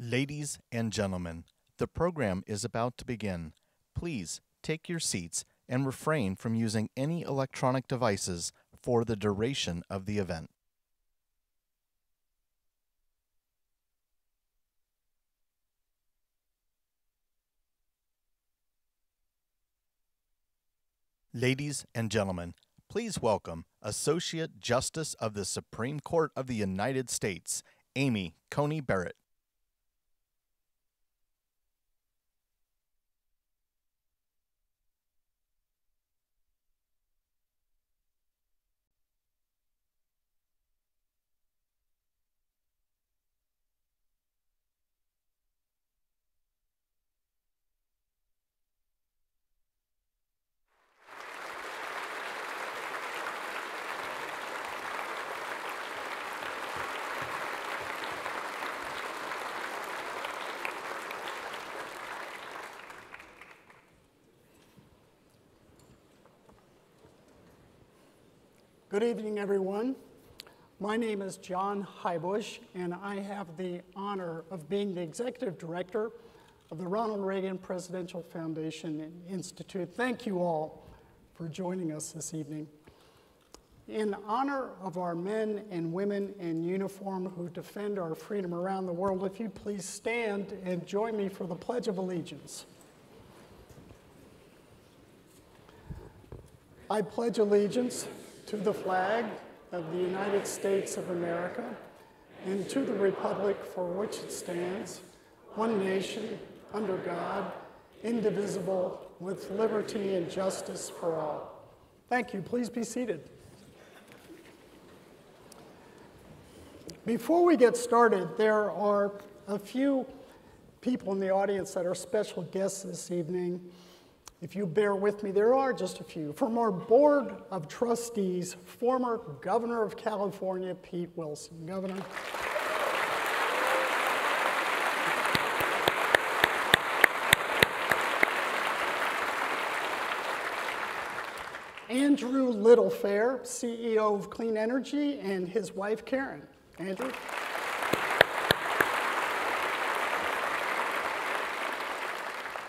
Ladies and gentlemen, the program is about to begin. Please take your seats and refrain from using any electronic devices for the duration of the event. Ladies and gentlemen, please welcome Associate Justice of the Supreme Court of the United States, Amy Coney Barrett. Good evening, everyone. My name is John Highbush, and I have the honor of being the Executive Director of the Ronald Reagan Presidential Foundation and Institute. Thank you all for joining us this evening. In honor of our men and women in uniform who defend our freedom around the world, if you please stand and join me for the Pledge of Allegiance. I pledge allegiance to the flag of the United States of America and to the republic for which it stands, one nation, under God, indivisible, with liberty and justice for all. Thank you. Please be seated. Before we get started, there are a few people in the audience that are special guests this evening. If you bear with me, there are just a few. From our Board of Trustees, former Governor of California, Pete Wilson. Governor. Andrew Littlefair, CEO of Clean Energy, and his wife, Karen. Andrew.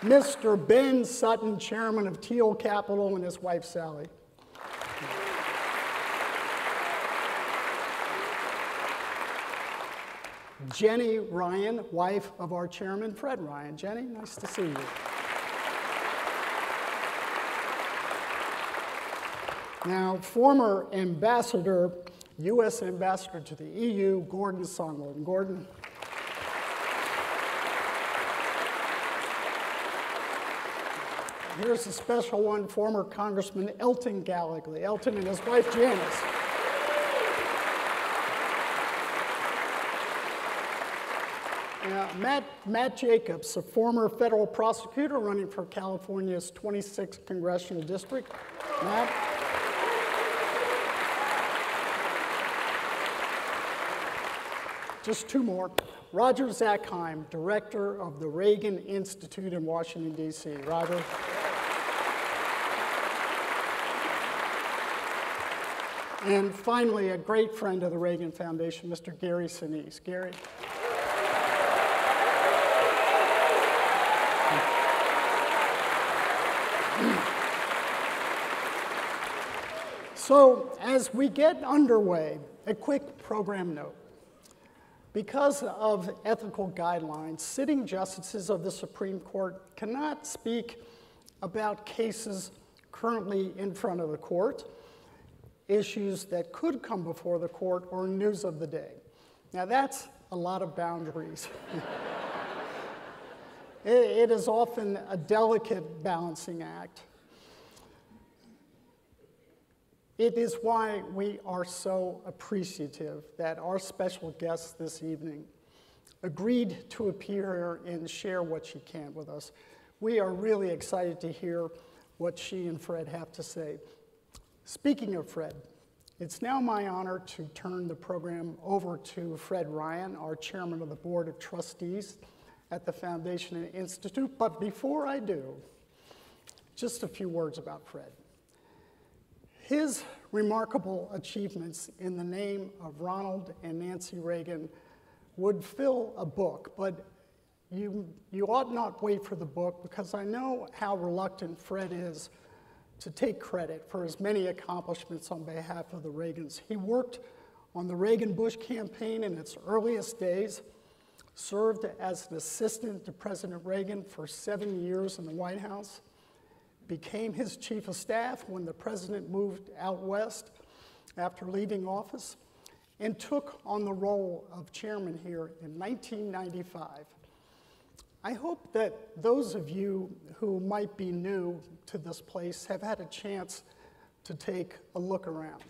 Mr. Ben Sutton, chairman of Teal Capital, and his wife, Sally. Jenny Ryan, wife of our chairman, Fred Ryan. Jenny, nice to see you. Now, former ambassador, U.S. ambassador to the EU, Gordon Sondland. Gordon. Here's a special one, former Congressman Elton Gallagher. Elton and his wife, Janice. Matt Jacobs, a former federal prosecutor running for California's 26th Congressional District. Matt. Just two more. Roger Zackheim, director of the Reagan Institute in Washington, D.C. Roger. And finally, a great friend of the Reagan Foundation, Mr. Gary Sinise. Gary. So, as we get underway, a quick program note. Because of ethical guidelines, sitting justices of the Supreme Court cannot speak about cases currently in front of the court, issues that could come before the court, or news of the day. Now that's a lot of boundaries. It is often a delicate balancing act. It is why we are so appreciative that our special guest this evening agreed to appear here and share what she can with us. We are really excited to hear what she and Fred have to say. Speaking of Fred, it's now my honor to turn the program over to Fred Ryan, our chairman of the Board of Trustees at the Foundation and Institute. But before I do, just a few words about Fred. His remarkable achievements in the name of Ronald and Nancy Reagan would fill a book, but you ought not wait for the book, because I know how reluctant Fred is to take credit for his many accomplishments on behalf of the Reagans. He worked on the Reagan-Bush campaign in its earliest days, served as an assistant to President Reagan for 7 years in the White House, became his chief of staff when the president moved out west after leaving office, and took on the role of chairman here in 1995. I hope that those of you who might be new to this place have had a chance to take a look around.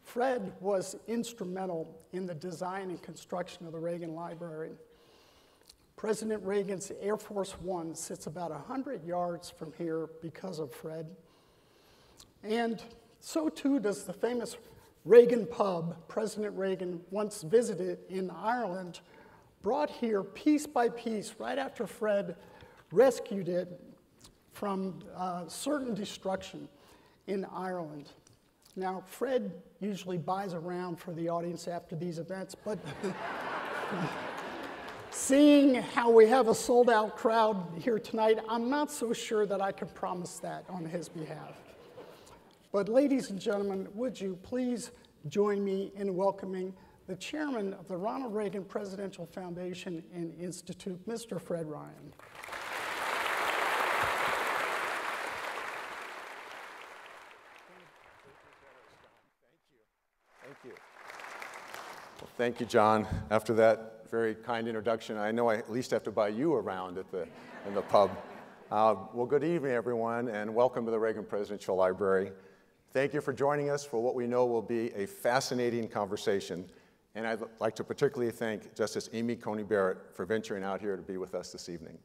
Fred was instrumental in the design and construction of the Reagan Library. President Reagan's Air Force One sits about 100 yards from here because of Fred. And so too does the famous Reagan pub President Reagan once visited in Ireland, brought here piece by piece right after Fred rescued it from certain destruction in Ireland. Now, Fred usually buys around for the audience after these events, but seeing how we have a sold-out crowd here tonight, I'm not so sure that I can promise that on his behalf. But ladies and gentlemen, would you please join me in welcoming the chairman of the Ronald Reagan Presidential Foundation and Institute, Mr. Fred Ryan. Thank you. Well, thank you, John. After that very kind introduction, I know I at least have to buy you around in the pub. Well, good evening, everyone, and welcome to the Reagan Presidential Library. Thank you for joining us for what we know will be a fascinating conversation. And I'd like to particularly thank Justice Amy Coney Barrett for venturing out here to be with us this evening.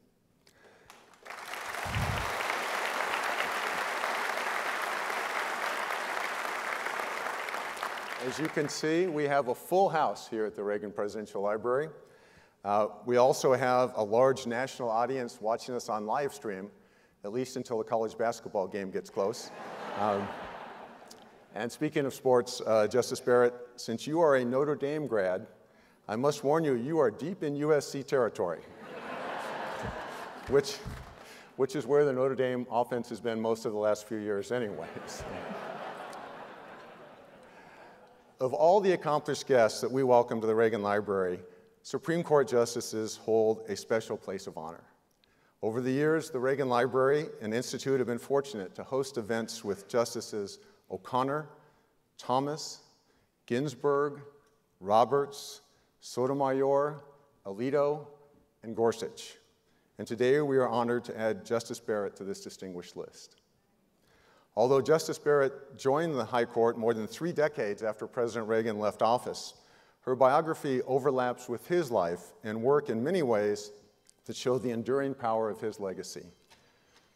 As you can see, we have a full house here at the Reagan Presidential Library. We also have a large national audience watching us on live stream, at least until the college basketball game gets close. And speaking of sports, Justice Barrett, since you are a Notre Dame grad, I must warn you, you are deep in USC territory, which is where the Notre Dame offense has been most of the last few years anyways. Of all the accomplished guests that we welcome to the Reagan Library, Supreme Court justices hold a special place of honor. Over the years, the Reagan Library and Institute have been fortunate to host events with Justices O'Connor, Thomas, Ginsburg, Roberts, Sotomayor, Alito, and Gorsuch. And today we are honored to add Justice Barrett to this distinguished list. Although Justice Barrett joined the High Court more than 3 decades after President Reagan left office, her biography overlaps with his life and work in many ways that show the enduring power of his legacy.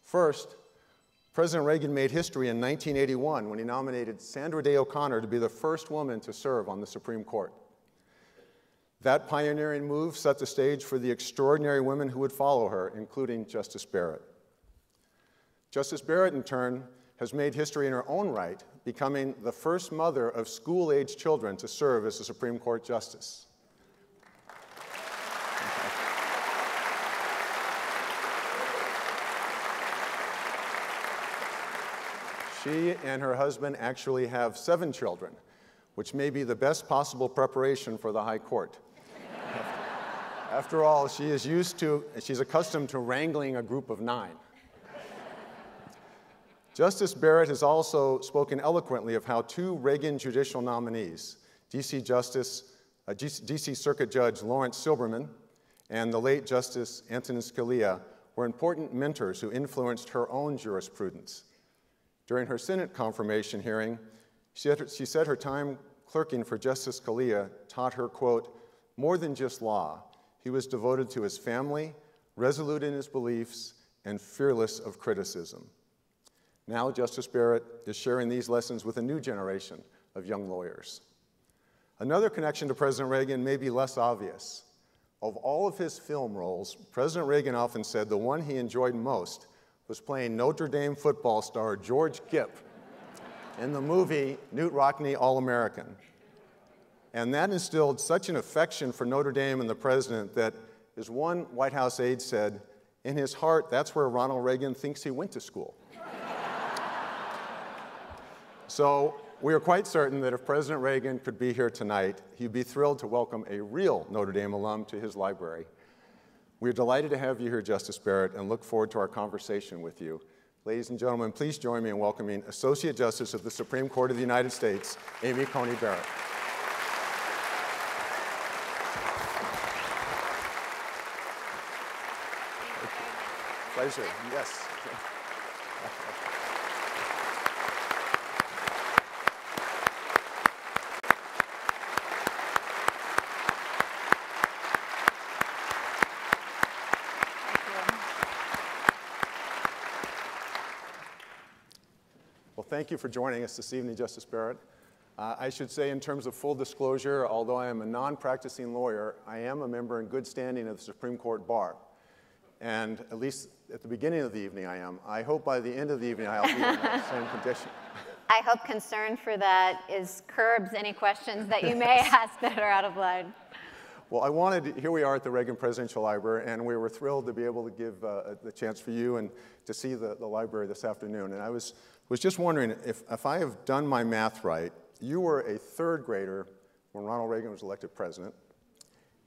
First, President Reagan made history in 1981 when he nominated Sandra Day O'Connor to be the first woman to serve on the Supreme Court. That pioneering move set the stage for the extraordinary women who would follow her, including Justice Barrett. Justice Barrett, in turn, has made history in her own right, becoming the first mother of school-age children to serve as a Supreme Court justice. She and her husband actually have 7 children, which may be the best possible preparation for the High Court. After all, she's accustomed to wrangling a group of 9. Justice Barrett has also spoken eloquently of how 2 Reagan judicial nominees, D.C. Circuit Judge Laurence Silberman and the late Justice Antonin Scalia, were important mentors who influenced her own jurisprudence. During her Senate confirmation hearing, she said her time clerking for Justice Scalia taught her, quote, "More than just law, he was devoted to his family, resolute in his beliefs, and fearless of criticism." Now Justice Barrett is sharing these lessons with a new generation of young lawyers. Another connection to President Reagan may be less obvious. Of all of his film roles, President Reagan often said the one he enjoyed most was playing Notre Dame football star George Gipp in the movie Newt Rockne, All-American. And that instilled such an affection for Notre Dame and the president that as one White House aide said, in his heart, that's where Ronald Reagan thinks he went to school. So we are quite certain that if President Reagan could be here tonight, he'd be thrilled to welcome a real Notre Dame alum to his library. We're delighted to have you here, Justice Barrett, and look forward to our conversation with you. Ladies and gentlemen, please join me in welcoming Associate Justice of the Supreme Court of the United States, Amy Coney Barrett. Pleasure, yes. Well, thank you for joining us this evening, Justice Barrett. I should say, in terms of full disclosure, although I am a non-practicing lawyer, I am a member in good standing of the Supreme Court Bar. And at least at the beginning of the evening I am. I hope by the end of the evening I'll be in the same condition. I hope concern for that curbs any questions that you may ask that are out of line. Well, here we are at the Reagan Presidential Library, and we were thrilled to be able to give the chance for you and to see the library this afternoon. And I was just wondering, if I have done my math right, you were a third grader when Ronald Reagan was elected president,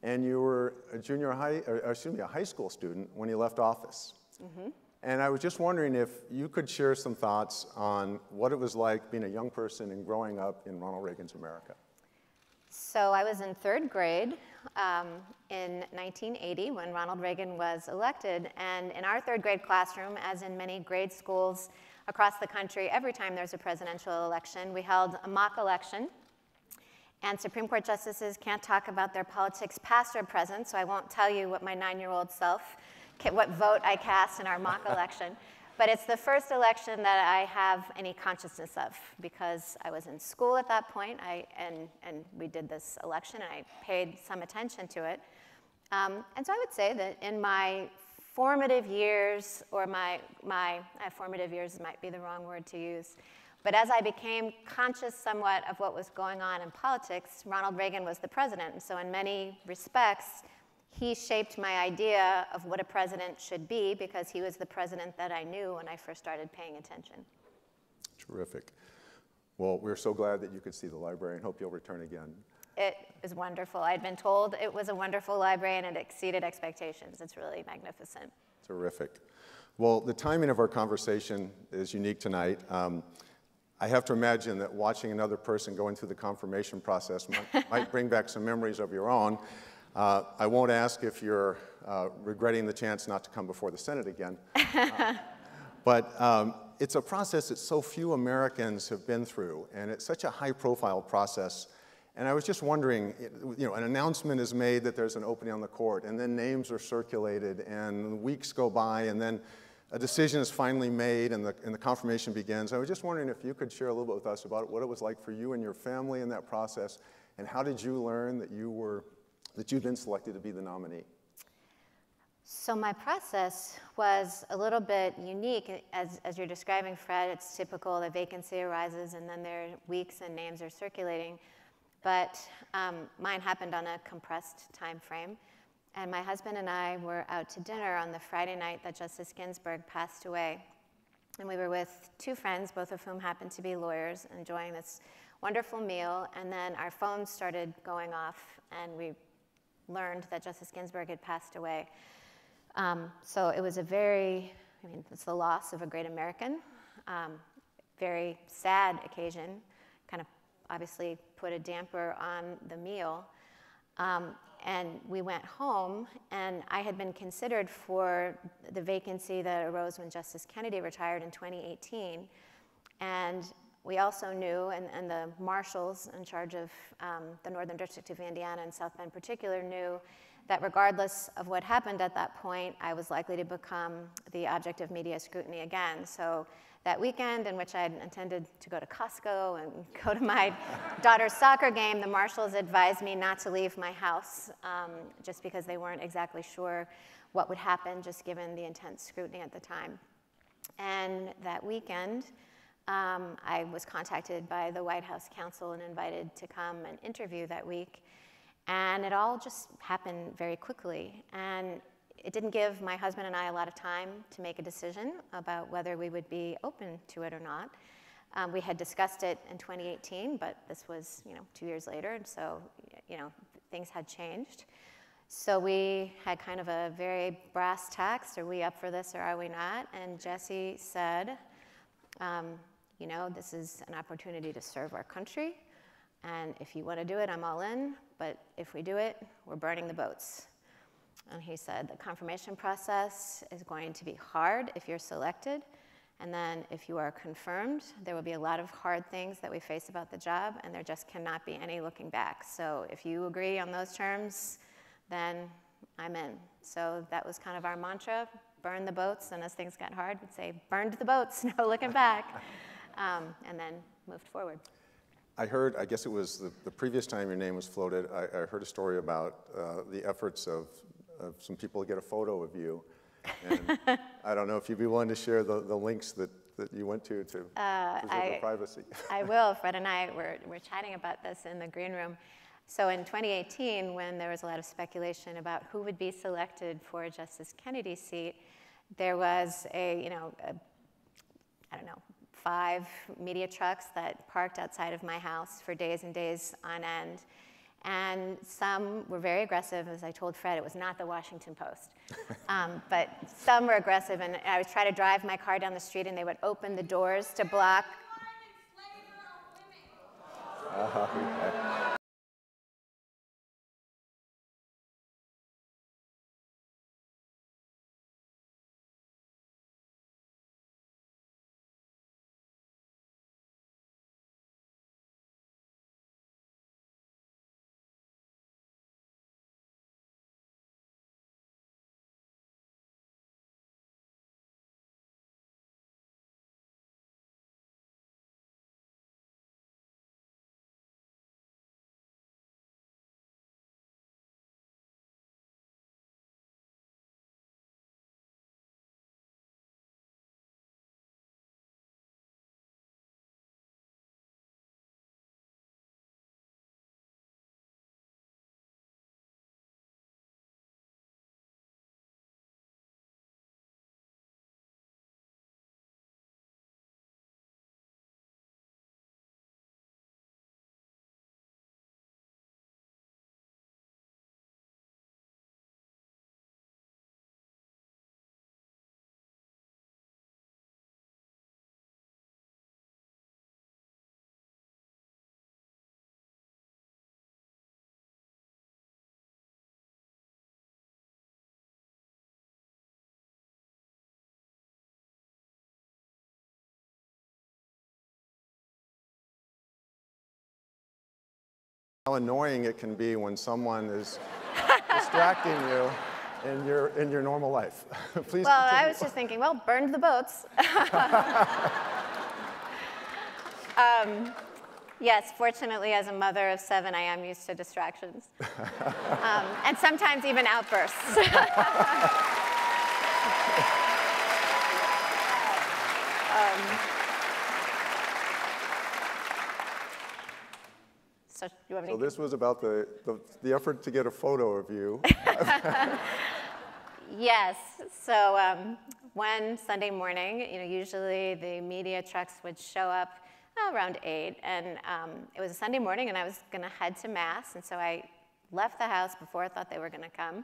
and you were a high school student when he left office. Mm-hmm. And I was just wondering if you could share some thoughts on what it was like being a young person and growing up in Ronald Reagan's America. So I was in third grade in 1980 when Ronald Reagan was elected. And in our third grade classroom, as in many grade schools across the country, every time there's a presidential election, we held a mock election. And Supreme Court justices can't talk about their politics past or present, so I won't tell you what my 9-year-old self, what vote I cast in our mock election. But it's the first election that I have any consciousness of, because I was in school at that point, and we did this election, and I paid some attention to it. And so I would say that in my formative years, or formative years might be the wrong word to use, but as I became conscious somewhat of what was going on in politics, Ronald Reagan was the president. And so in many respects, he shaped my idea of what a president should be, because he was the president that I knew when I first started paying attention. Terrific. Well, we're so glad that you could see the library and hope you'll return again. It is wonderful. I'd been told it was a wonderful library, and it exceeded expectations. It's really magnificent. Terrific. Well, the timing of our conversation is unique tonight. I have to imagine that watching another person going through the confirmation process might bring back some memories of your own. I won't ask if you're regretting the chance not to come before the Senate again. But it's a process that so few Americans have been through, and it's such a high-profile process. And I was just wondering, an announcement is made that there's an opening on the court, and then names are circulated, and weeks go by, and then a decision is finally made, and the confirmation begins. I was just wondering if you could share a little bit with us about what it was like for you and your family in that process, and how did you learn that you'd been selected to be the nominee? So my process was a little bit unique. As you're describing, Fred, it's typical that vacancy arises, and then there are weeks and names are circulating. But mine happened on a compressed time frame. And my husband and I were out to dinner on the Friday night that Justice Ginsburg passed away. And we were with two friends, both of whom happened to be lawyers, enjoying this wonderful meal. And then our phones started going off, and we learned that Justice Ginsburg had passed away. So it was it's the loss of a great American, very sad occasion, kind of obviously put a damper on the meal. And we went home, and I had been considered for the vacancy that arose when Justice Kennedy retired in 2018. And we also knew, and the marshals in charge of the Northern District of Indiana and South Bend in particular knew that regardless of what happened at that point, I was likely to become the object of media scrutiny again. So that weekend, in which I had intended to go to Costco and go to my daughter's soccer game, the marshals advised me not to leave my house, just because they weren't exactly sure what would happen, just given the intense scrutiny at the time. And that weekend, I was contacted by the White House counsel and invited to come and interview that week. And it all just happened very quickly. And it didn't give my husband and I a lot of time to make a decision about whether we would be open to it or not. We had discussed it in 2018, but this was 2 years later, and so things had changed. So we had kind of a very brass tacks: are we up for this or are we not? And Jesse said, this is an opportunity to serve our country, and if you want to do it, I'm all in, but if we do it, we're burning the boats. And he said the confirmation process is going to be hard if you're selected, and then if you are confirmed, there will be a lot of hard things that we face about the job, and there just cannot be any looking back. So if you agree on those terms, then I'm in. So that was kind of our mantra: burn the boats, and as things got hard, we'd say, burned the boats, no looking back, and then moved forward. I heard, I guess it was the previous time your name was floated, I heard a story about the efforts of some people to get a photo of you. And I don't know if you'd be willing to share the links that you went to preserve the privacy. I will. Fred and I were chatting about this in the green room. So in 2018, when there was a lot of speculation about who would be selected for Justice Kennedy's seat, there was I don't know, 5 media trucks that parked outside of my house for days and days on end. And some were very aggressive. As I told Fred, it was not the Washington Post. But some were aggressive, and I would try to drive my car down the street, and they would open the doors to block. How annoying it can be when someone is distracting you in your normal life. Please Well, continue. I was just thinking, well, burned the boats. Yes, fortunately, as a mother of 7, I am used to distractions. And sometimes even outbursts. So, you want me So to this was about the effort to get a photo of you. Yes. So one Sunday morning, usually the media trucks would show up around 8, and it was a Sunday morning, and I was going to head to Mass, and so I left the house before I thought they were going to come.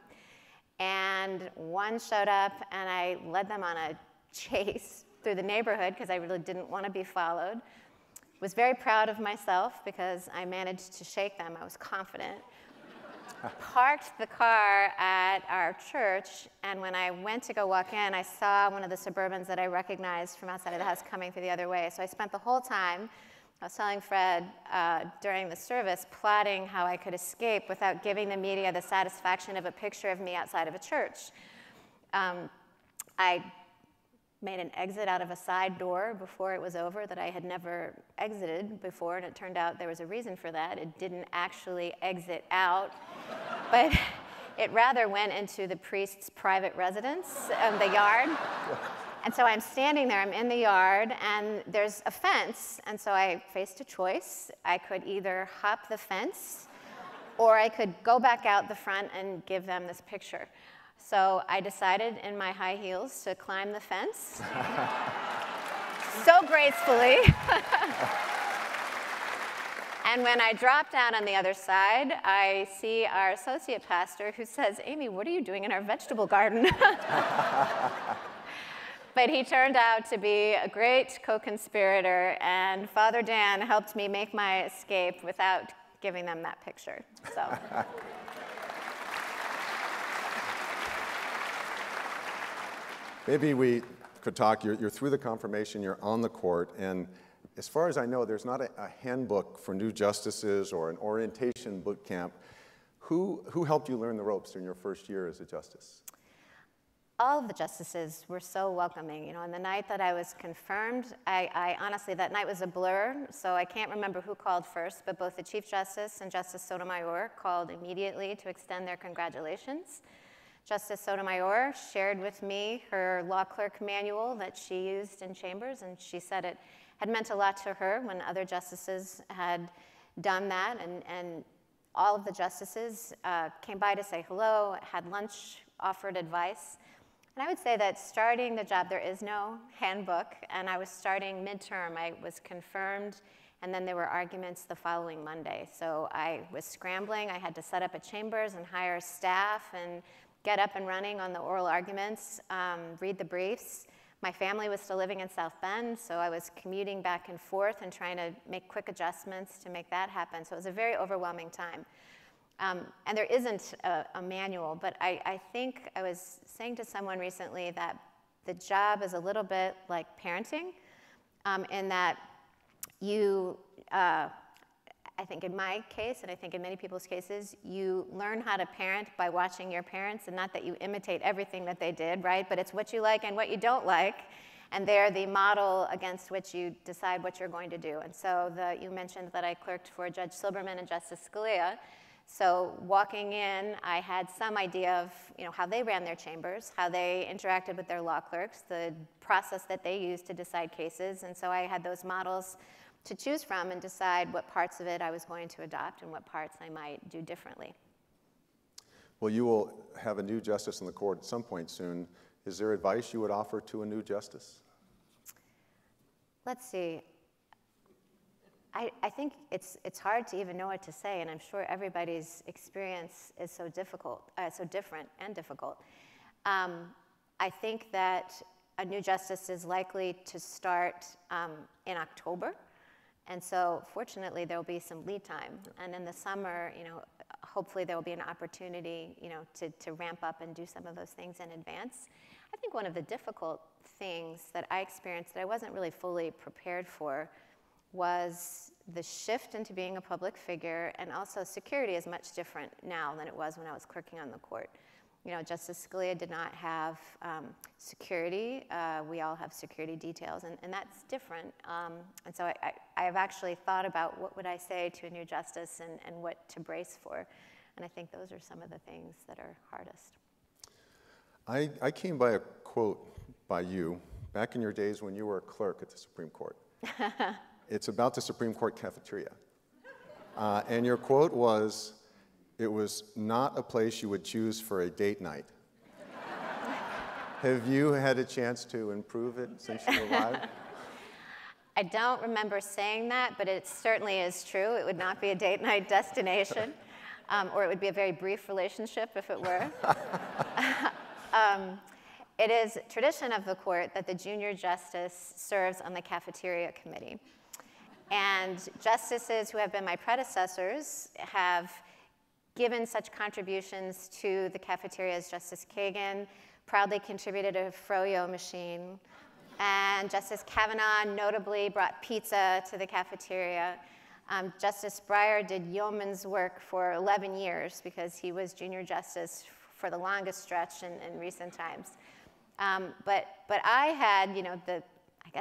And one showed up, and I led them on a chase through the neighborhood because I really didn't want to be followed. Was very proud of myself because I managed to shake them. I was confident. Parked the car at our church, and when I went to go walk in, I saw one of the Suburbans that I recognized from outside of the house coming through the other way. So I spent the whole time, I was telling Fred during the service, plotting how I could escape without giving the media the satisfaction of a picture of me outside of a church. I made an exit out of a side door before it was over that I had never exited before, and it turned out there was a reason for that. It didn't actually exit out, but it rather went into the priest's private residence, the yard. And so I'm standing there, I'm in the yard, and there's a fence, and so I faced a choice. I could either hop the fence or I could go back out the front and give them this picture. So I decided in my high heels to climb the fence so gracefully. And when I dropped out on the other side, I see our associate pastor who says, "Amy, what are you doing in our vegetable garden?" But he turned out to be a great co-conspirator, and Father Dan helped me make my escape without giving them that picture. So. Maybe we could talk, you're through the confirmation, you're on the court, and as far as I know, there's not a handbook for new justices or an orientation boot camp. Who helped you learn the ropes during your first year as a justice? All of the justices were so welcoming. You know, on the night that I was confirmed, I honestly, that night was a blur, so I can't remember who called first, but both the Chief Justice and Justice Sotomayor called immediately to extend their congratulations. Justice Sotomayor shared with me her law clerk manual that she used in chambers, and she said it had meant a lot to her when other justices had done that, and all of the justices came by to say hello, had lunch, offered advice. And I would say that starting the job, there is no handbook, and I was starting midterm. I was confirmed, and then there were arguments the following Monday. So I was scrambling. I had to set up a chambers and hire staff and get up and running on the oral arguments, read the briefs. My family was still living in South Bend, so I was commuting back and forth and trying to make quick adjustments to make that happen. So it was a very overwhelming time. And there isn't a manual, but I think I was saying to someone recently that the job is a little bit like parenting, in that you, I think in my case, and I think in many people's cases, you learn how to parent by watching your parents, and not that you imitate everything that they did, right? But it's what you like and what you don't like, and they're the model against which you decide what you're going to do. And so you mentioned that I clerked for Judge Silberman and Justice Scalia. So walking in, I had some idea of how they ran their chambers, how they interacted with their law clerks, the process that they used to decide cases. And so I had those models to choose from and decide what parts of it I was going to adopt and what parts I might do differently. Well, you will have a new justice in the court at some point soon. Is there advice you would offer to a new justice? Let's see. I think it's hard to even know what to say, and I'm sure everybody's experience is so difficult, so different and difficult. I think that a new justice is likely to start in October, and so fortunately there will be some lead time. And in the summer, hopefully there will be an opportunity, to ramp up and do some of those things in advance. I think one of the difficult things that I experienced that I wasn't really fully prepared for was the shift into being a public figure, and also security is much different now than it was when I was clerking on the court. Justice Scalia did not have security. We all have security details, and that's different. And so I have actually thought about what would I say to a new justice and what to brace for. And I think those are some of the things that are hardest. I came by a quote by you back in your days when you were a clerk at the Supreme Court. It's about the Supreme Court cafeteria. And your quote was, "It was not a place you would choose for a date night." Have you had a chance to improve it since you arrived? I don't remember saying that, but it certainly is true. It would not be a date night destination, or it would be a very brief relationship if it were. It is tradition of the court that the junior justice serves on the cafeteria committee. And justices who have been my predecessors have given such contributions to the cafeteria as Justice Kagan proudly contributed a froyo machine, and Justice Kavanaugh notably brought pizza to the cafeteria. Justice Breyer did yeoman's work for 11 years because he was junior justice for the longest stretch in recent times. But I had,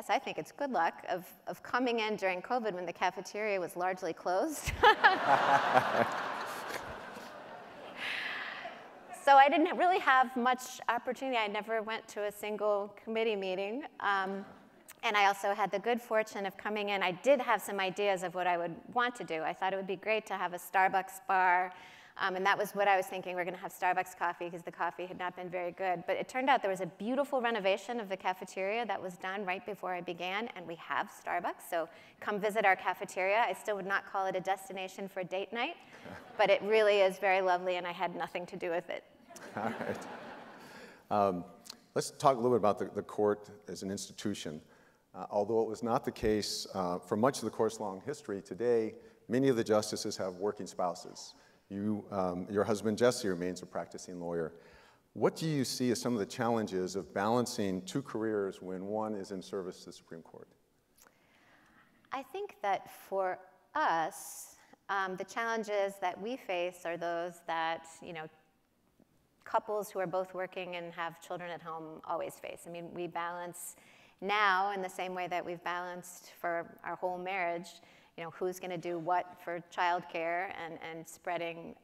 I think it's good luck of coming in during COVID when the cafeteria was largely closed. So I didn't really have much opportunity. I never went to a single committee meeting. And I also had the good fortune of coming in. I did have some ideas of what I would want to do. I thought it would be great to have a Starbucks bar. And that was what I was thinking. We're going to have Starbucks coffee because the coffee had not been very good. But it turned out there was a beautiful renovation of the cafeteria that was done right before I began. And we have Starbucks. So come visit our cafeteria. I still would not call it a destination for date night. But it really is very lovely. And I had nothing to do with it. All right. Let's talk a little bit about the court as an institution. Although it was not the case for much of the court's long history, today many of the justices have working spouses. Your husband Jesse remains a practicing lawyer. What do you see as some of the challenges of balancing two careers when one is in service to the Supreme Court? I think that for us, the challenges that we face are those that, couples who are both working and have children at home always face. I mean, we balance now in the same way that we've balanced for our whole marriage, who's going to do what for childcare and spreading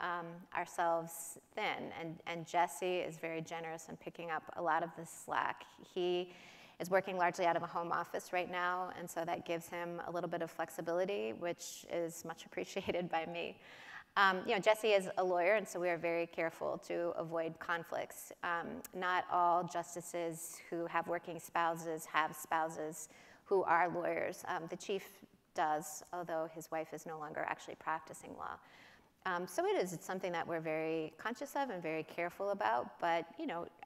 ourselves thin. And Jesse is very generous in picking up a lot of the slack. He is working largely out of a home office right now, and so that gives him a little bit of flexibility, which is much appreciated by me. Jesse is a lawyer, and so we are very careful to avoid conflicts. Not all justices who have working spouses have spouses who are lawyers. The chief does, although his wife is no longer actually practicing law. So it's something that we're very conscious of and very careful about. But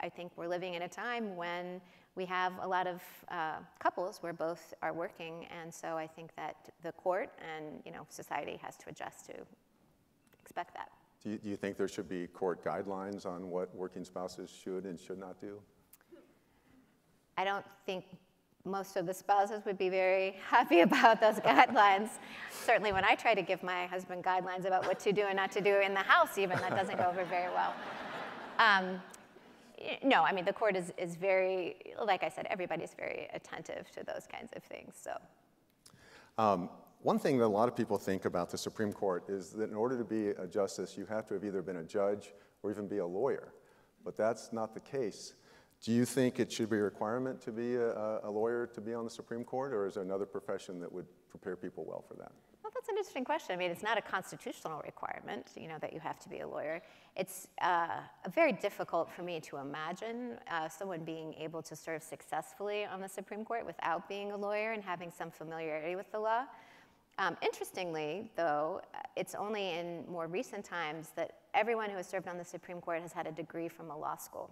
I think we're living in a time when we have a lot of couples where both are working, and so I think that the court and society has to adjust to expect that. Do you think there should be court guidelines on what working spouses should and should not do? I don't think most of the spouses would be very happy about those guidelines. Certainly when I try to give my husband guidelines about what to do and not to do in the house even, that doesn't go over very well. No, I mean, the court is very, like I said, everybody's very attentive to those kinds of things. So. One thing that a lot of people think about the Supreme Court is that in order to be a justice, you have to have either been a judge or even be a lawyer. But that's not the case. Do you think it should be a requirement to be a lawyer to be on the Supreme Court, or is there another profession that would prepare people well for that? Well, that's an interesting question. I mean, it's not a constitutional requirement, that you have to be a lawyer. It's very difficult for me to imagine someone being able to serve successfully on the Supreme Court without being a lawyer and having some familiarity with the law. Interestingly, though, it's only in more recent times that everyone who has served on the Supreme Court has had a degree from a law school.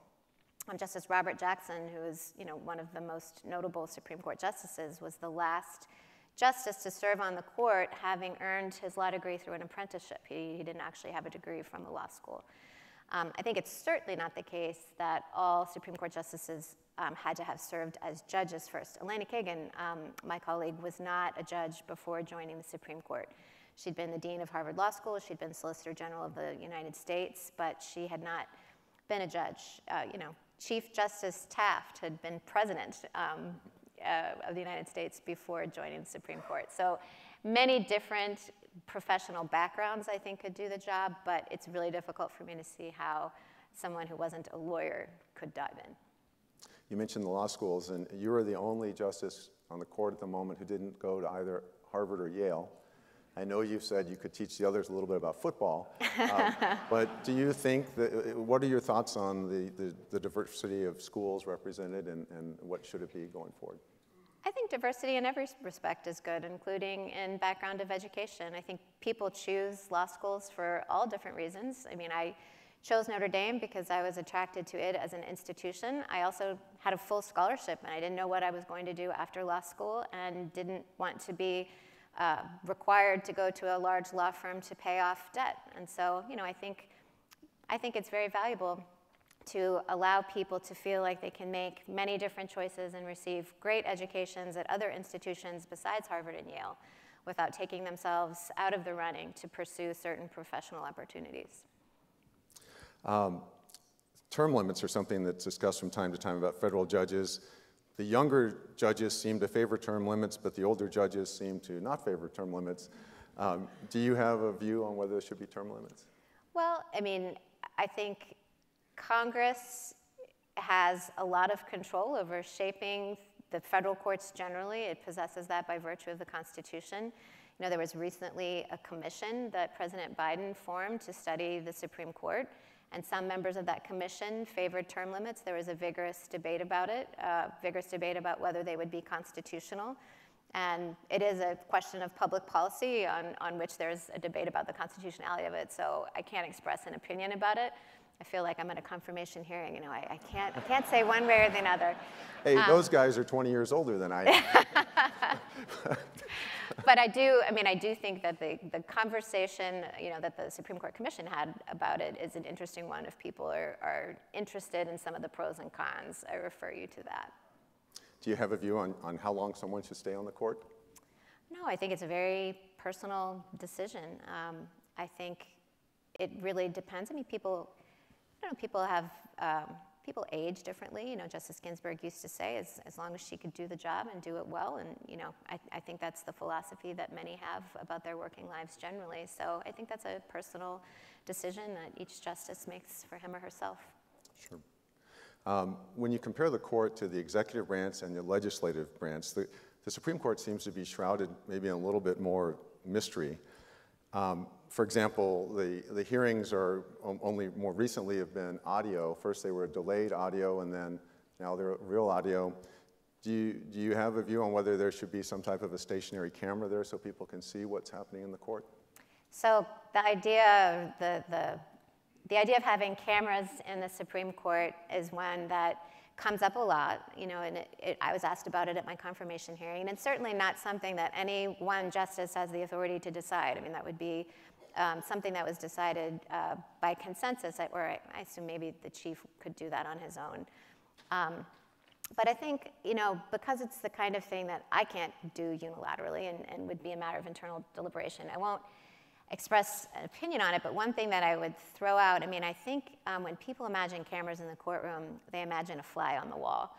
Justice Robert Jackson, who is one of the most notable Supreme Court justices, was the last justice to serve on the court, having earned his law degree through an apprenticeship. He didn't actually have a degree from a law school. I think it's certainly not the case that all Supreme Court justices had to have served as judges first. Elena Kagan, my colleague, was not a judge before joining the Supreme Court. She'd been the dean of Harvard Law School, she'd been Solicitor General of the United States, but she had not been a judge. Chief Justice Taft had been president of the United States before joining the Supreme Court. So many different professional backgrounds, I think, could do the job, but it's really difficult for me to see how someone who wasn't a lawyer could dive in. You mentioned the law schools, and you are the only justice on the court at the moment who didn't go to either Harvard or Yale. I know you've said you could teach the others a little bit about football, but do you think that, what are your thoughts on the diversity of schools represented, and what should it be going forward? I think diversity in every respect is good, including in background of education. I think people choose law schools for all different reasons. I mean, I chose Notre Dame because I was attracted to it as an institution. I also had a full scholarship, and I didn't know what I was going to do after law school and didn't want to be required to go to a large law firm to pay off debt. And so, I think it's very valuable to allow people to feel like they can make many different choices and receive great educations at other institutions besides Harvard and Yale without taking themselves out of the running to pursue certain professional opportunities. Term limits are something that's discussed from time to time about federal judges. The younger judges seem to favor term limits, but the older judges seem to not favor term limits. Do you have a view on whether there should be term limits? Well, I mean, I think Congress has a lot of control over shaping the federal courts generally, it possesses that by virtue of the Constitution. You know, there was recently a commission that President Biden formed to study the Supreme Court, and some members of that commission favored term limits. There was a vigorous debate about it, about whether they would be constitutional. And it is a question of public policy on which there's a debate about the constitutionality of it, so I can't express an opinion about it. I feel like I'm at a confirmation hearing, you know, I can't say one way or the other. Hey, those guys are 20 years older than I am. But I do think that the conversation, you know, that the Supreme Court Commission had about it is an interesting one if people are interested in some of the pros and cons. I refer you to that. Do you have a view on how long someone should stay on the court? No, I think it's a very personal decision. I think it really depends. I mean, people age differently. You know, Justice Ginsburg used to say, as long as she could do the job and do it well, and you know, I think that's the philosophy that many have about their working lives generally. So I think that's a personal decision that each justice makes for him or herself. Sure. When you compare the court to the executive branch and the legislative branch, the Supreme Court seems to be shrouded maybe in a little bit more mystery. For example, the hearings are only more recently have been audio. First they were delayed audio, and then now they're real audio. Do you have a view on whether there should be some type of a stationary camera there so people can see what's happening in the court? So the idea of having cameras in the Supreme Court is one that comes up a lot, you know, and I was asked about it at my confirmation hearing, and it's certainly not something that any one justice has the authority to decide. I mean, that would be something that was decided by consensus, or I assume maybe the chief could do that on his own. But I think, you know, because it's the kind of thing that I can't do unilaterally and would be a matter of internal deliberation, I won't express an opinion on it, but one thing that I would throw out, I mean, I think when people imagine cameras in the courtroom, they imagine a fly on the wall.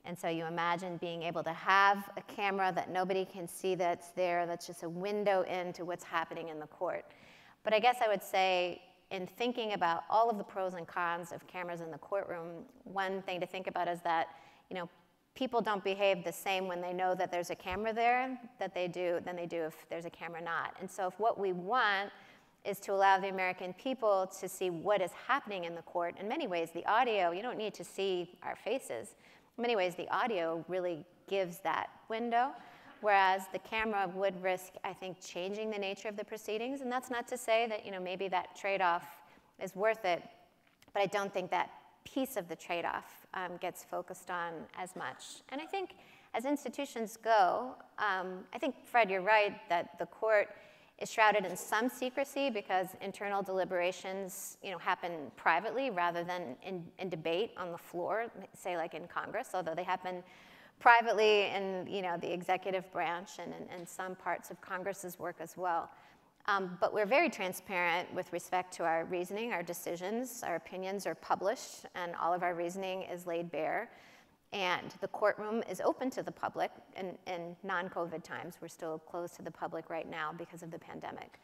And so you imagine being able to have a camera that nobody can see that's there, that's just a window into what's happening in the court. But I guess I would say, in thinking about all of the pros and cons of cameras in the courtroom, one thing to think about is that, you know, people don't behave the same when they know that there's a camera there than they do if there's a camera not. And so if what we want is to allow the American people to see what is happening in the court, in many ways the audio, you don't need to see our faces. In many ways the audio really gives that window, whereas the camera would risk, I think, changing the nature of the proceedings. And that's not to say that, you know, maybe that trade-off is worth it, but I don't think that piece of the trade-off gets focused on as much. And I think as institutions go, I think, Fred, you're right that the court is shrouded in some secrecy because internal deliberations, you know, happen privately rather than in debate on the floor, say like in Congress, although they happen privately in, you know, the executive branch and some parts of Congress's work as well. But we're very transparent with respect to our reasoning, our decisions, our opinions are published, and all of our reasoning is laid bare. And the courtroom is open to the public in non-COVID times. We're still closed to the public right now because of the pandemic.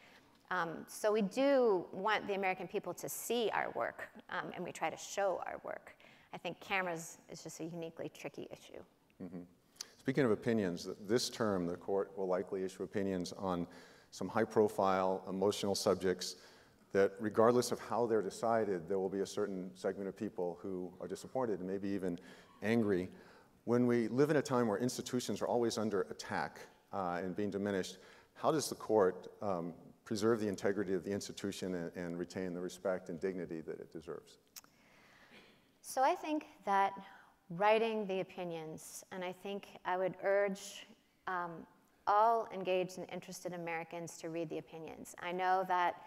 So we do want the American people to see our work, and we try to show our work. I think cameras is just a uniquely tricky issue. Mm-hmm. Speaking of opinions, this term the court will likely issue opinions on some high-profile, emotional subjects that, regardless of how they're decided, there will be a certain segment of people who are disappointed and maybe even angry. When we live in a time where institutions are always under attack and being diminished, how does the court preserve the integrity of the institution and retain the respect and dignity that it deserves? So I think that writing the opinions, and I think I would urge all engaged and interested Americans to read the opinions. I know that,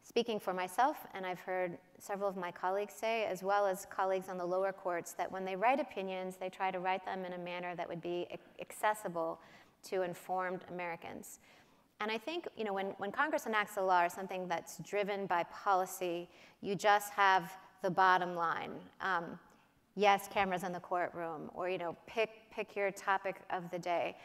speaking for myself, and I've heard several of my colleagues say, as well as colleagues on the lower courts, that when they write opinions, they try to write them in a manner that would be accessible to informed Americans. And I think, you know, when Congress enacts a law or something that's driven by policy, you just have the bottom line. Yes, cameras in the courtroom, or, you know, pick your topic of the day.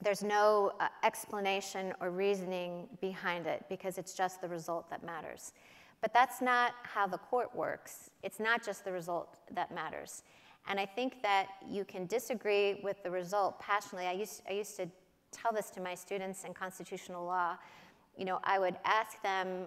There's no explanation or reasoning behind it because it's just the result that matters. But that's not how the court works. It's not just the result that matters. And I think that you can disagree with the result passionately. I used to tell this to my students in constitutional law. You know, I would ask them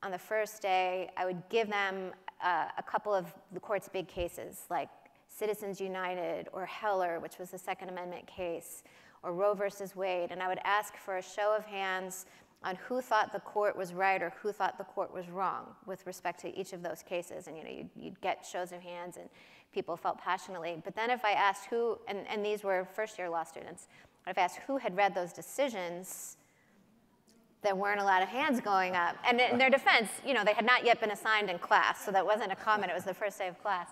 on the first day, I would give them a couple of the court's big cases, like Citizens United or Heller, which was the Second Amendment case, or Roe versus Wade, and I would ask for a show of hands on who thought the court was right or who thought the court was wrong with respect to each of those cases. And you know, you'd get shows of hands and people felt passionately. But then if I asked who, and these were first-year law students, if I asked who had read those decisions, there weren't a lot of hands going up. And in their defense, you know, they had not yet been assigned in class, so that wasn't a comment, it was the first day of class.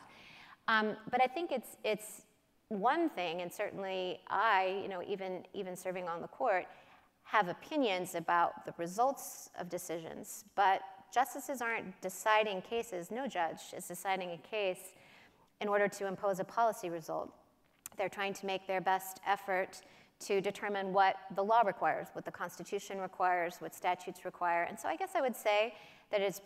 But I think it's one thing, and certainly I, you know, even serving on the court, have opinions about the results of decisions, but justices aren't deciding cases. No judge is deciding a case in order to impose a policy result. They're trying to make their best effort to determine what the law requires, what the Constitution requires, what statutes require. And so I guess I would say that it's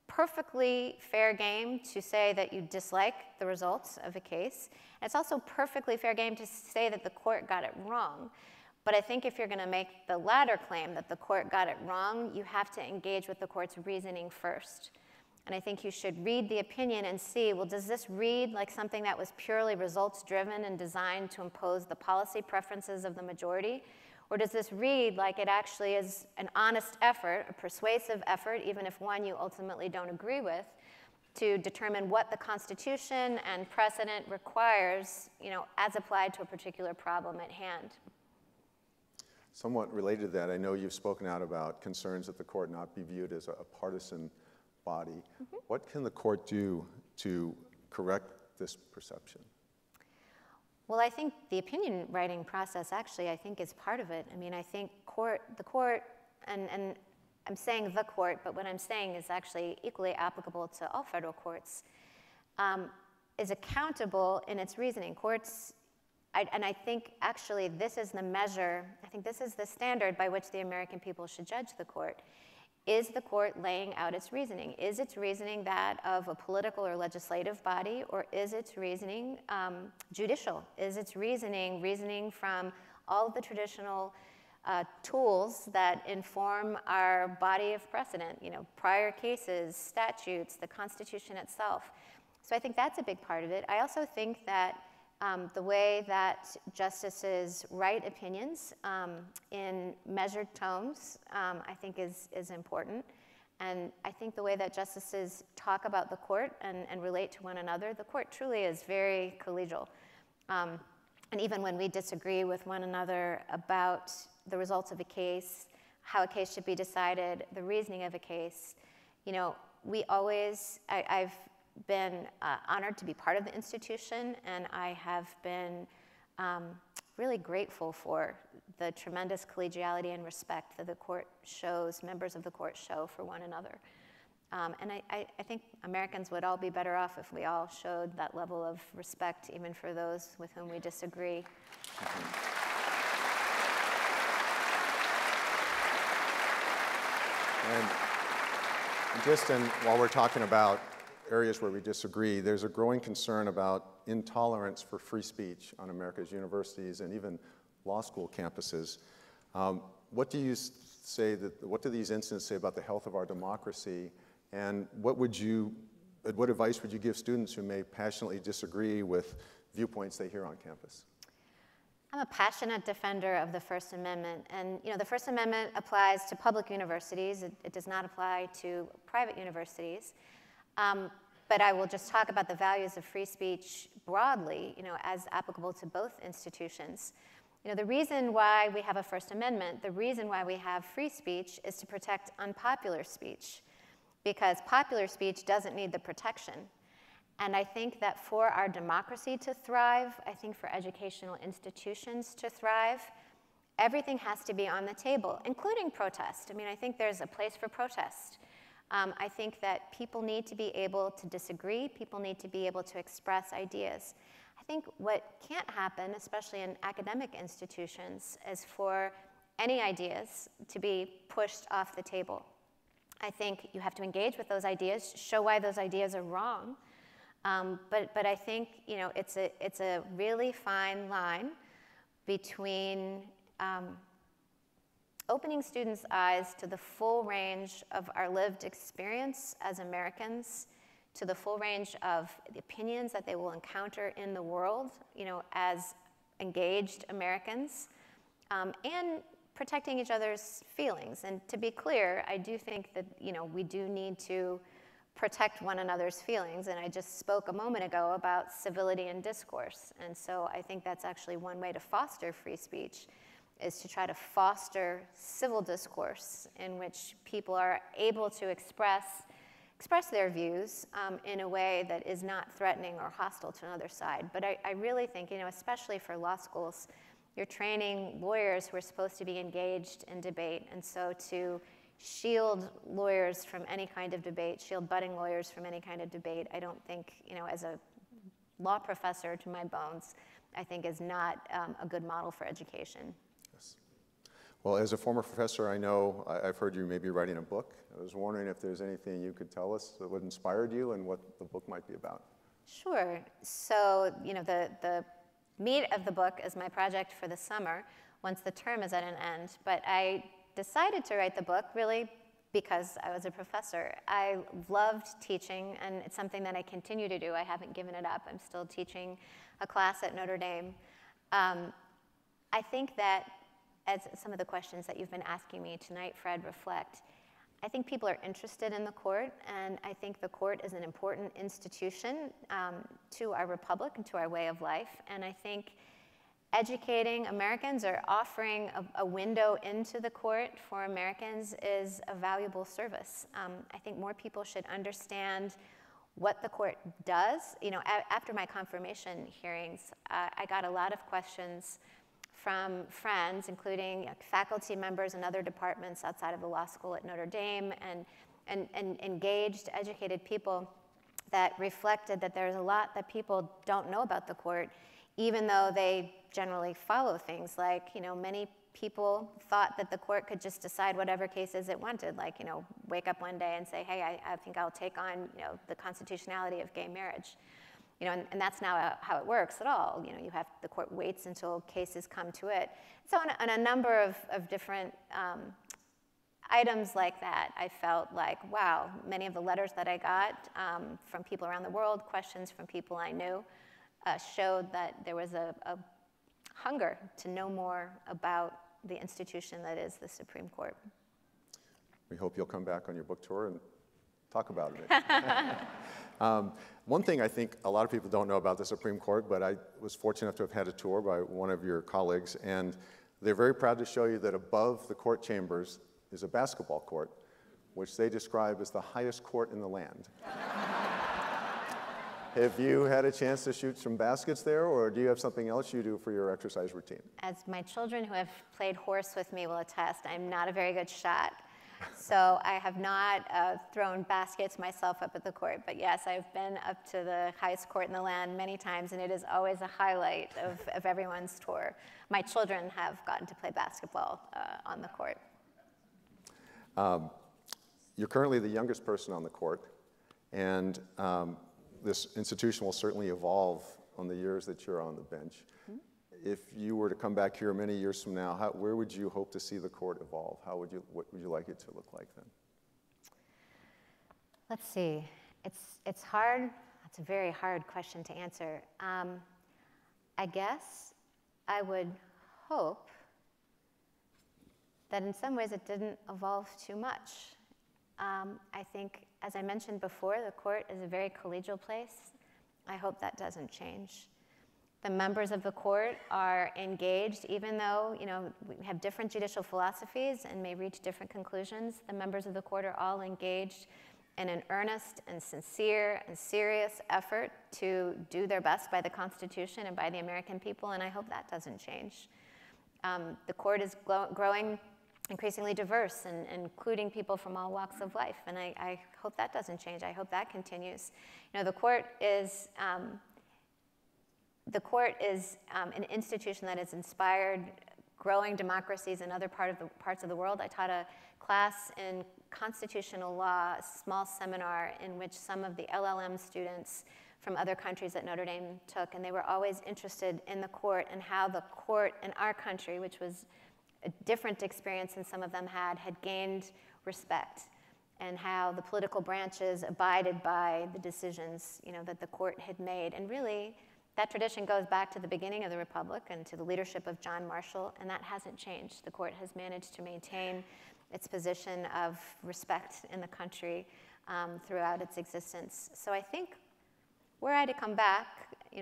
perfectly fair game to say that you dislike the results of a case. And it's also perfectly fair game to say that the court got it wrong. But I think if you're going to make the latter claim, that the court got it wrong, you have to engage with the court's reasoning first. And I think you should read the opinion and see, well, does this read like something that was purely results-driven and designed to impose the policy preferences of the majority? Or does this read like it actually is an honest effort, a persuasive effort, even if one you ultimately don't agree with, to determine what the Constitution and precedent requires, you know, as applied to a particular problem at hand? Somewhat related to that, I know you've spoken out about concerns that the court not be viewed as a partisan body. Mm-hmm. What can the court do to correct this perception? Well, I think the opinion writing process actually, I think, is part of it. I mean, I think the court, and I'm saying the court, but what I'm saying is actually equally applicable to all federal courts, is accountable in its reasoning. Courts, and I think actually this is the measure, I think this is the standard by which the American people should judge the court. Is the court laying out its reasoning? Is its reasoning that of a political or legislative body, or is its reasoning judicial? Is its reasoning from all of the traditional tools that inform our body of precedent, you know, prior cases, statutes, the Constitution itself? So I think that's a big part of it. I also think that the way that justices write opinions in measured tones, I think is important. And I think the way that justices talk about the court and relate to one another, the court truly is very collegial. And even when we disagree with one another about the results of a case, how a case should be decided, the reasoning of a case, you know, we always, I've been honored to be part of the institution, and I have been really grateful for the tremendous collegiality and respect that the court shows, members of the court show for one another. And I think Americans would all be better off if we all showed that level of respect, even for those with whom we disagree. And while we're talking about areas where we disagree, there's a growing concern about intolerance for free speech on America's universities and even law school campuses. What do these incidents say about the health of our democracy, and what advice would you give students who may passionately disagree with viewpoints they hear on campus? I'm a passionate defender of the First Amendment, and you know, the First Amendment applies to public universities. It does not apply to private universities. But I will just talk about the values of free speech broadly, you know, as applicable to both institutions. You know, the reason why we have a First Amendment, the reason why we have free speech is to protect unpopular speech, because popular speech doesn't need the protection. And I think that for our democracy to thrive, I think for educational institutions to thrive, everything has to be on the table, including protest. I mean, I think there's a place for protest. I think that people need to be able to disagree. People need to be able to express ideas. I think what can't happen, especially in academic institutions, is for any ideas to be pushed off the table. I think you have to engage with those ideas, show why those ideas are wrong, But I think, you know, it's a really fine line between opening students' eyes to the full range of our lived experience as Americans, to the full range of the opinions that they will encounter in the world, you know, as engaged Americans, and protecting each other's feelings. And to be clear, I do think that, you know, we do need to protect one another's feelings. And I just spoke a moment ago about civility and discourse. And so I think that's actually one way to foster free speech, is to try to foster civil discourse in which people are able to express their views in a way that is not threatening or hostile to another side. But I really think, you know, especially for law schools, you're training lawyers who are supposed to be engaged in debate. And so to shield lawyers from any kind of debate, shield budding lawyers from any kind of debate, I don't think, you know, as a law professor to my bones, I think is not a good model for education. Yes. Well, as a former professor, I know I've heard you may be writing a book. I was wondering if there's anything you could tell us that would inspire you and what the book might be about. Sure. So, you know, the meat of the book is my project for the summer, once the term is at an end. But I decided to write the book really because I was a professor. I loved teaching, and it's something that I continue to do. I haven't given it up. I'm still teaching a class at Notre Dame. I think that, as some of the questions that you've been asking me tonight, Fred, reflect, I think people are interested in the court, and I think the court is an important institution to our republic and to our way of life. And I think educating Americans or offering a window into the court for Americans is a valuable service. I think more people should understand what the court does. You know, after my confirmation hearings, I got a lot of questions from friends, including faculty members in other departments outside of the law school at Notre Dame, and engaged, educated people that reflected that there's a lot that people don't know about the court, even though they generally follow things. Like, you know, many people thought that the court could just decide whatever cases it wanted, like, you know, wake up one day and say, hey, I think I'll take on, you know, the constitutionality of gay marriage. You know, and that's not how it works at all. You know, the court waits until cases come to it. So on a number of different items like that, I felt like, wow, many of the letters that I got from people around the world, questions from people I knew, showed that there was a hunger to know more about the institution that is the Supreme Court. We hope you'll come back on your book tour and talk about it. One thing I think a lot of people don't know about the Supreme Court, but I was fortunate enough to have had a tour by one of your colleagues, and they're very proud to show you that above the court chambers is a basketball court, which they describe as the highest court in the land. Have you had a chance to shoot some baskets there, or do you have something else you do for your exercise routine? As my children who have played horse with me will attest, I'm not a very good shot. So I have not thrown baskets myself up at the court, but yes, I've been up to the highest court in the land many times, and it is always a highlight of everyone's tour. My children have gotten to play basketball on the court. You're currently the youngest person on the court, and this institution will certainly evolve on the years that you're on the bench. Mm-hmm. If you were to come back here many years from now, where would you hope to see the court evolve? What would you like it to look like then? Let's see. It's hard. That's a very hard question to answer. I guess I would hope that in some ways it didn't evolve too much. I think, as I mentioned before, the court is a very collegial place. I hope that doesn't change. The members of the court are engaged, even though, you know, we have different judicial philosophies and may reach different conclusions. The members of the court are all engaged in an earnest and sincere and serious effort to do their best by the Constitution and by the American people, and I hope that doesn't change. The court is growing increasingly diverse and including people from all walks of life, and I hope that doesn't change. I hope that continues. You know, the court is an institution that has inspired growing democracies in other parts of the world. I taught a class in constitutional law, a small seminar in which some of the LLM students from other countries that Notre Dame took, and they were always interested in the court and how the court in our country, which was a different experience than some of them had gained respect, and how the political branches abided by the decisions, that the court had made. And really, that tradition goes back to the beginning of the Republic and to the leadership of John Marshall, and that hasn't changed. The court has managed to maintain its position of respect in the country throughout its existence. So I think were I to come back,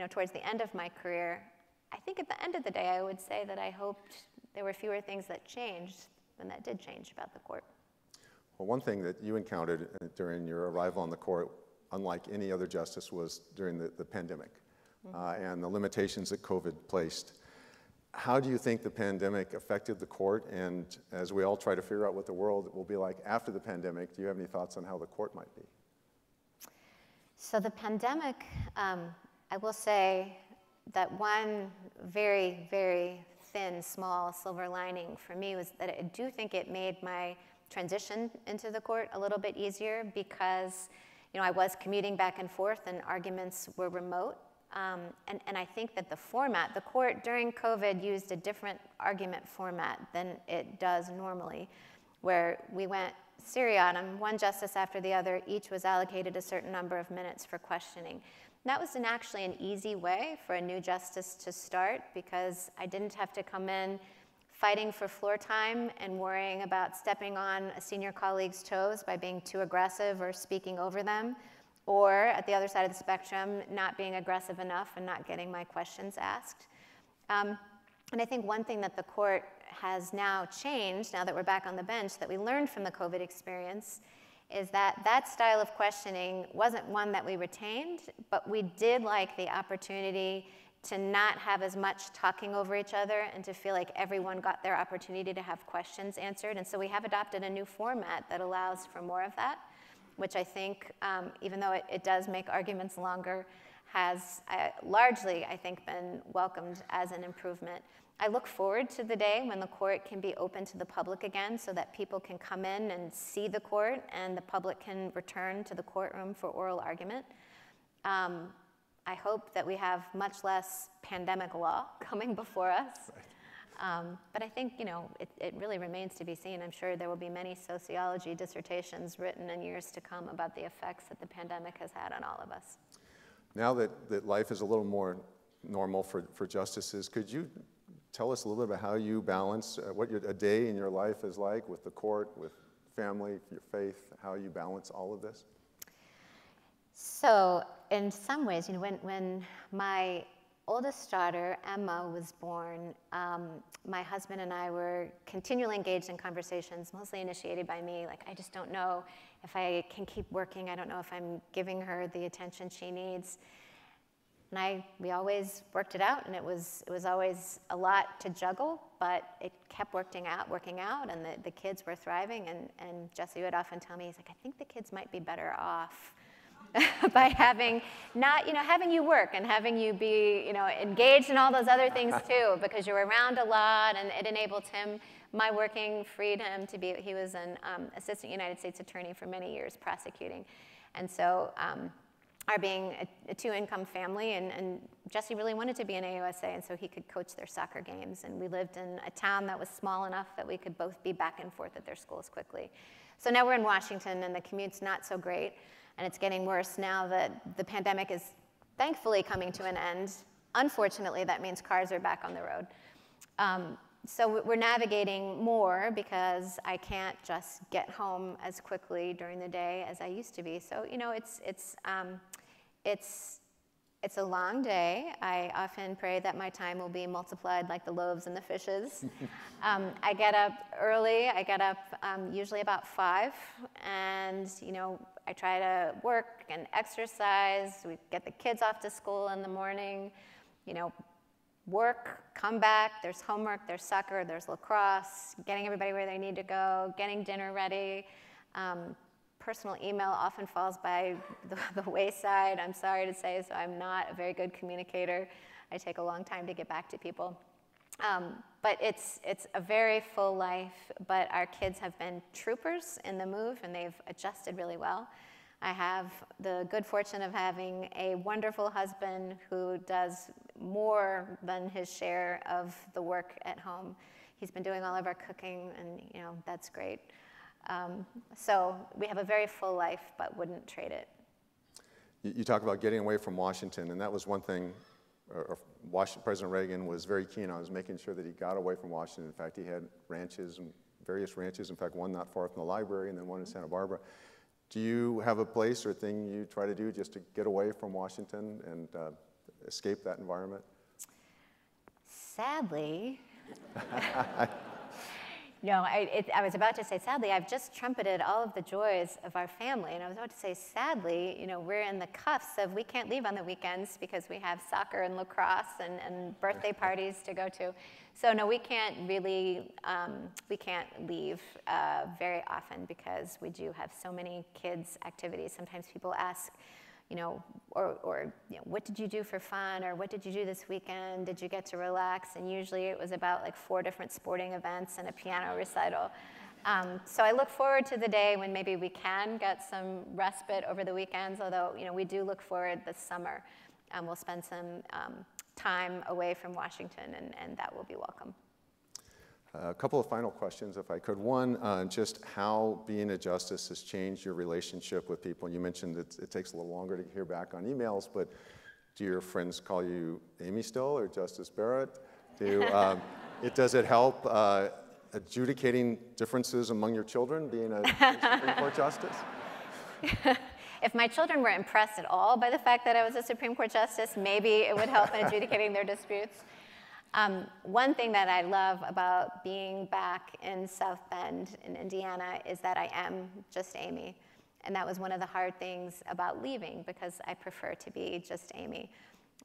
towards the end of my career, I think at the end of the day, I would say that I hoped there were fewer things that changed than that did change about the court. Well, one thing that you encountered during your arrival on the court, unlike any other justice, was during the pandemic and the limitations that COVID placed. How do you think the pandemic affected the court? And as we all try to figure out what the world will be like after the pandemic, do you have any thoughts on how the court might be? So the pandemic, I will say that one very, very thin, small silver lining for me was that I do think it made my transition into the court a little bit easier because, I was commuting back and forth and arguments were remote. And I think that the court during COVID used a different argument format than it does normally, where we went seriatim, one justice after the other, each was allocated a certain number of minutes for questioning. And that was actually an easy way for a new justice to start because I didn't have to come in fighting for floor time and worrying about stepping on a senior colleague's toes by being too aggressive or speaking over them, or at the other side of the spectrum, not being aggressive enough and not getting my questions asked. And I think one thing that the court has now changed, now that we're back on the bench, that we learned from the COVID experience, is that that style of questioning wasn't one that we retained, but we did like the opportunity to not have as much talking over each other and to feel like everyone got their opportunity to have questions answered. And so we have adopted a new format that allows for more of that, which I think, even though it does make arguments longer, has largely, I think, been welcomed as an improvement. I look forward to the day when the court can be open to the public again so that people can come in and see the court and the public can return to the courtroom for oral argument. I hope that we have much less pandemic law coming before us. Right. But I think, it really remains to be seen. I'm sure there will be many sociology dissertations written in years to come about the effects that the pandemic has had on all of us. Now that life is a little more normal for justices, could you tell us a little bit about how you balance what a day in your life is like with the court, with family, your faith, how you balance all of this? So in some ways, when my oldest daughter, Emma, was born, my husband and I were continually engaged in conversations, mostly initiated by me. Like, I just don't know if I can keep working. I don't know if I'm giving her the attention she needs. And we always worked it out, and it was always a lot to juggle, but it kept working out, and the kids were thriving. And Jesse would often tell me, he's like, I think the kids might be better off by having having you work and having you be, engaged in all those other things too, because you're around a lot, and it enabled him. My working freed him to be. He was an assistant United States attorney for many years, prosecuting, and so our being a two-income family, and Jesse really wanted to be an AUSA, and so he could coach their soccer games, and we lived in a town that was small enough that we could both be back and forth at their schools quickly. So now we're in Washington, and the commute's not so great. And it's getting worse now that the pandemic is thankfully coming to an end. Unfortunately, that means cars are back on the road. So we're navigating more because I can't just get home as quickly during the day as I used to be. So it's a long day. I often pray that my time will be multiplied like the loaves and the fishes. I get up early. I get up usually about 5, and I try to work and exercise. We get the kids off to school in the morning. Work, come back. There's homework. There's soccer. There's lacrosse. Getting everybody where they need to go. Getting dinner ready. Personal email often falls by the wayside, I'm sorry to say, so I'm not a very good communicator. I take a long time to get back to people. But it's a very full life, but our kids have been troopers in the move, and they've adjusted really well. I have the good fortune of having a wonderful husband who does more than his share of the work at home. He's been doing all of our cooking, and that's great. So we have a very full life, but wouldn't trade it. You talk about getting away from Washington, and that was one thing President Reagan was very keen on, was making sure that he got away from Washington. In fact, he had ranches, various ranches, in fact, one not far from the library and then one in Santa Barbara. Do you have a place or thing you try to do just to get away from Washington and escape that environment? Sadly, no, I was about to say sadly, I've just trumpeted all of the joys of our family, and I was about to say sadly, we're in the cuffs of we can't leave on the weekends because we have soccer and lacrosse and birthday parties to go to. So no, we can't really, we can't leave very often because we do have so many kids' activities. Sometimes people ask, what did you do for fun, or what did you do this weekend? Did you get to relax? And usually it was about like 4 different sporting events and a piano recital. So I look forward to the day when maybe we can get some respite over the weekends, although we do look forward this summer. We'll spend some time away from Washington, and that will be welcome. A couple of final questions, if I could. One, just how being a justice has changed your relationship with people. You mentioned that it takes a little longer to hear back on emails, but do your friends call you Amy still, or Justice Barrett? Does it help adjudicating differences among your children, being a Supreme Court justice? If my children were impressed at all by the fact that I was a Supreme Court justice, maybe it would help in adjudicating their disputes. One thing that I love about being back in South Bend in Indiana is that I am just Amy. And that was one of the hard things about leaving, because I prefer to be just Amy.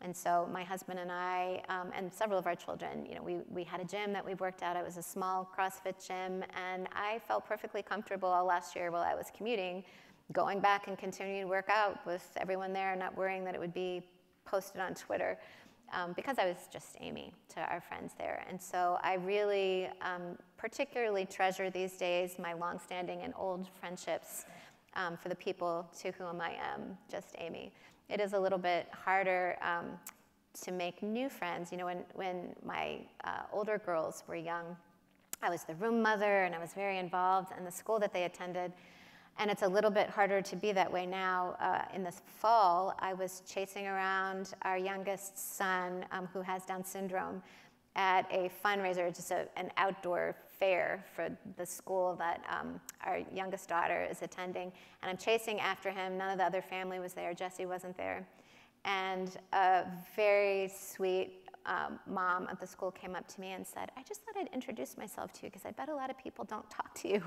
And so my husband and I, and several of our children, we had a gym that we worked out. It was a small CrossFit gym, and I felt perfectly comfortable all last year while I was commuting, going back and continuing to work out with everyone there, not worrying that it would be posted on Twitter. Because I was just Amy to our friends there. And so I really particularly treasure these days my longstanding and old friendships for the people to whom I am just Amy. It is a little bit harder to make new friends. When my older girls were young, I was the room mother, and I was very involved in the school that they attended. And it's a little bit harder to be that way now. In this fall, I was chasing around our youngest son, who has Down syndrome, at a fundraiser, just an outdoor fair for the school that our youngest daughter is attending. And I'm chasing after him. None of the other family was there. Jessie wasn't there. And a very sweet mom at the school came up to me and said, "I just thought I'd introduce myself to you because I bet a lot of people don't talk to you."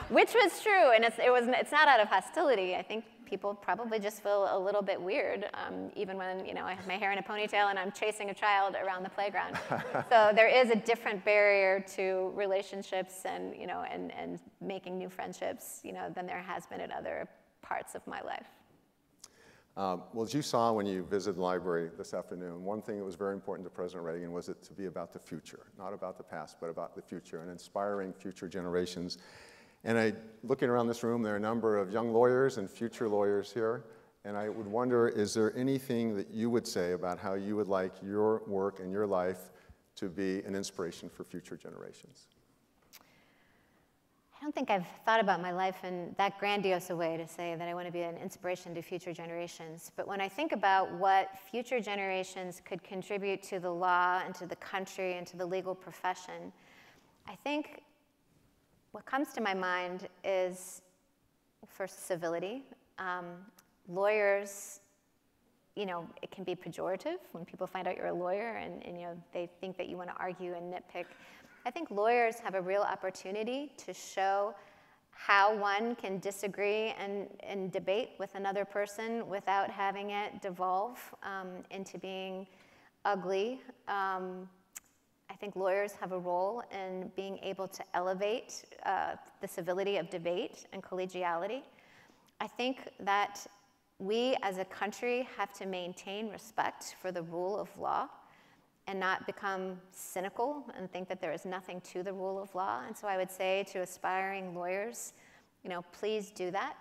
Which was true, and it's not out of hostility. I think people probably just feel a little bit weird, even when I have my hair in a ponytail and I'm chasing a child around the playground. So there is a different barrier to relationships and and making new friendships than there has been at other parts of my life. Well, as you saw when you visited the library this afternoon, one thing that was very important to President Reagan was it to be about the future, not about the past, but about the future and inspiring future generations. And looking around this room, there are a number of young lawyers and future lawyers here, and I would wonder, is there anything that you would say about how you would like your work and your life to be an inspiration for future generations? I don't think I've thought about my life in that grandiose a way to say that I want to be an inspiration to future generations. But when I think about what future generations could contribute to the law and to the country and to the legal profession, I think what comes to my mind is first civility. Lawyers, it can be pejorative when people find out you're a lawyer and they think that you want to argue and nitpick. I think lawyers have a real opportunity to show how one can disagree and debate with another person without having it devolve into being ugly. I think lawyers have a role in being able to elevate the civility of debate and collegiality. I think that we as a country have to maintain respect for the rule of law and not become cynical and think that there is nothing to the rule of law. And so I would say to aspiring lawyers, please do that.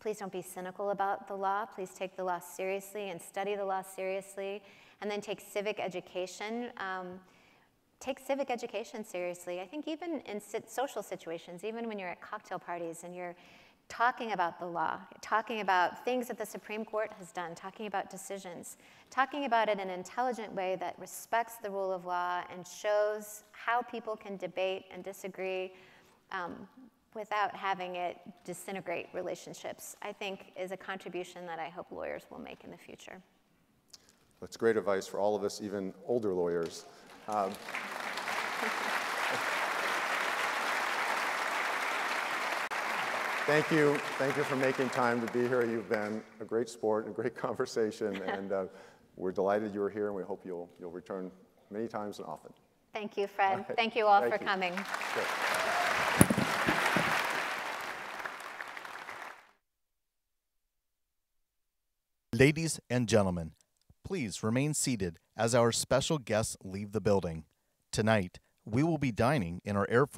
Please don't be cynical about the law. Please take the law seriously and study the law seriously, and then take civic education. Take civic education seriously. I think even in social situations, even when you're at cocktail parties and you're talking about the law, talking about things that the Supreme Court has done, talking about decisions, talking about it in an intelligent way that respects the rule of law and shows how people can debate and disagree without having it disintegrate relationships, I think is a contribution that I hope lawyers will make in the future. That's great advice for all of us, even older lawyers. Thank you for making time to be here. You've been a great sport, a great conversation, and we're delighted you were here, and we hope you'll return many times and often. Thank you, Fred. Right. Thank you all for coming. Sure. Ladies and gentlemen, please remain seated as our special guests leave the building. Tonight, we will be dining in our Air Force